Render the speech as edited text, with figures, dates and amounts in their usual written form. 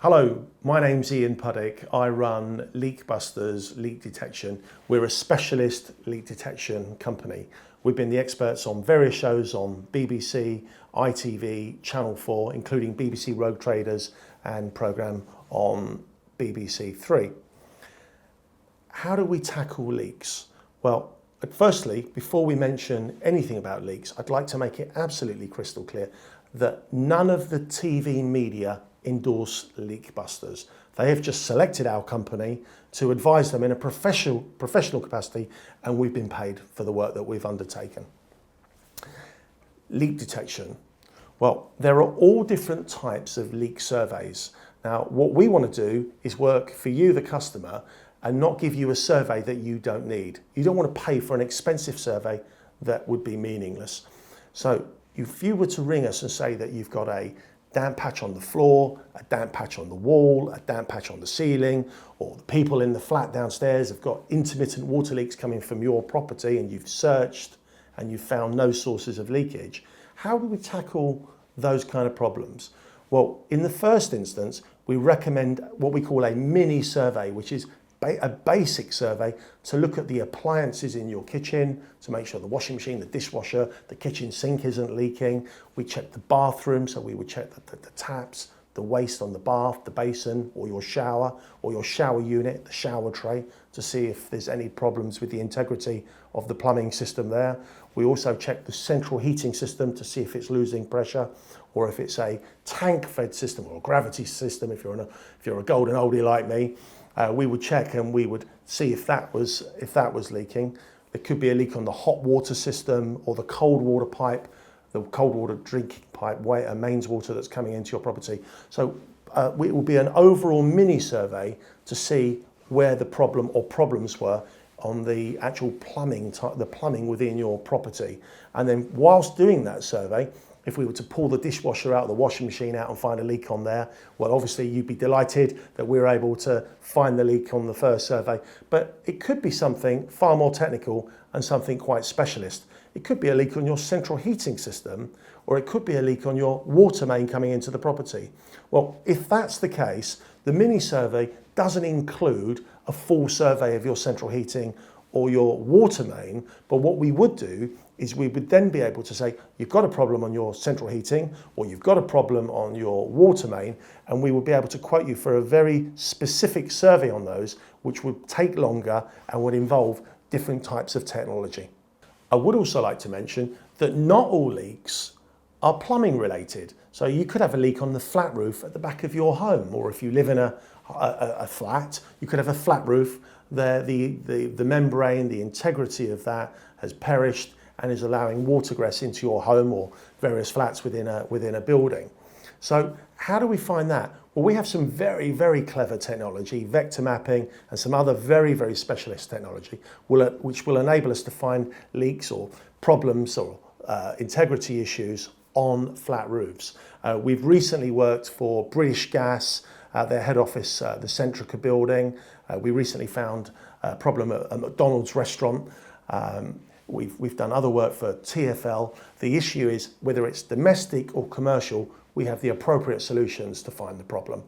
Hello, my name's Ian Puddick. I run Leakbusters Leak Detection. We're a specialist leak detection company. We've been the experts on various shows on BBC, ITV, Channel 4, including BBC Rogue Traders and programme on BBC 3. How do we tackle leaks? Well, firstly, before we mention anything about leaks, I'd like to make it absolutely crystal clear that none of the TV media endorse Leakbusters. They have just selected our company to advise them in a professional capacity, and we've been paid for the work that we've undertaken. Leak detection. Well, there are all different types of leak surveys. Now, what we want to do is work for you, the customer, and not give you a survey that you don't need. You don't want to pay for an expensive survey that would be meaningless. So if you were to ring us and say that you've got a damp patch on the floor, a damp patch on the wall, a damp patch on the ceiling, or the people in the flat downstairs have got intermittent water leaks coming from your property and you've searched and you've found no sources of leakage, how do we tackle those kind of problems? Well, in the first instance, we recommend what we call a mini survey, which is a basic survey to look at the appliances in your kitchen to make sure the washing machine, the dishwasher, the kitchen sink isn't leaking. We check the bathroom, so we would check the taps, the waste on the bath, the basin, or your shower unit, the shower tray, to see if there's any problems with the integrity of the plumbing system there. We also check the central heating system to see if it's losing pressure, or if it's a tank-fed system or a gravity system. If you're a golden oldie like me, we would check and we would see if that was leaking. There could be a leak on the hot water system or the cold water pipe, the cold water drinking pipe, mains water that's coming into your property. So it will be an overall mini survey to see where the problem or problems were on the actual plumbing within your property. And then whilst doing that survey, if we were to pull the dishwasher out, the washing machine out and find a leak on there, well, obviously you'd be delighted that we're able to find the leak on the first survey. But it could be something far more technical and something quite specialist. It could be a leak on your central heating system, or it could be a leak on your water main coming into the property. Well, if that's the case, the mini survey doesn't include a full survey of your central heating or your water main, but what we would do is we would then be able to say, you've got a problem on your central heating, or you've got a problem on your water main, and we would be able to quote you for a very specific survey on those, which would take longer and would involve different types of technology. I would also like to mention that not all leaks are plumbing related. So you could have a leak on the flat roof at the back of your home, or if you live in a flat, you could have a flat roof. The membrane, the integrity of that has perished and is allowing watergress into your home or various flats within a building. So how do we find that? Well, we have some very, very clever technology, vector mapping, and some other very, very specialist technology, which will enable us to find leaks or problems or integrity issues on flat roofs. We've recently worked for British Gas, their head office, the Centrica building. We recently found a problem at a McDonald's restaurant. We've done other work for TfL. The issue is whether it's domestic or commercial, we have the appropriate solutions to find the problem.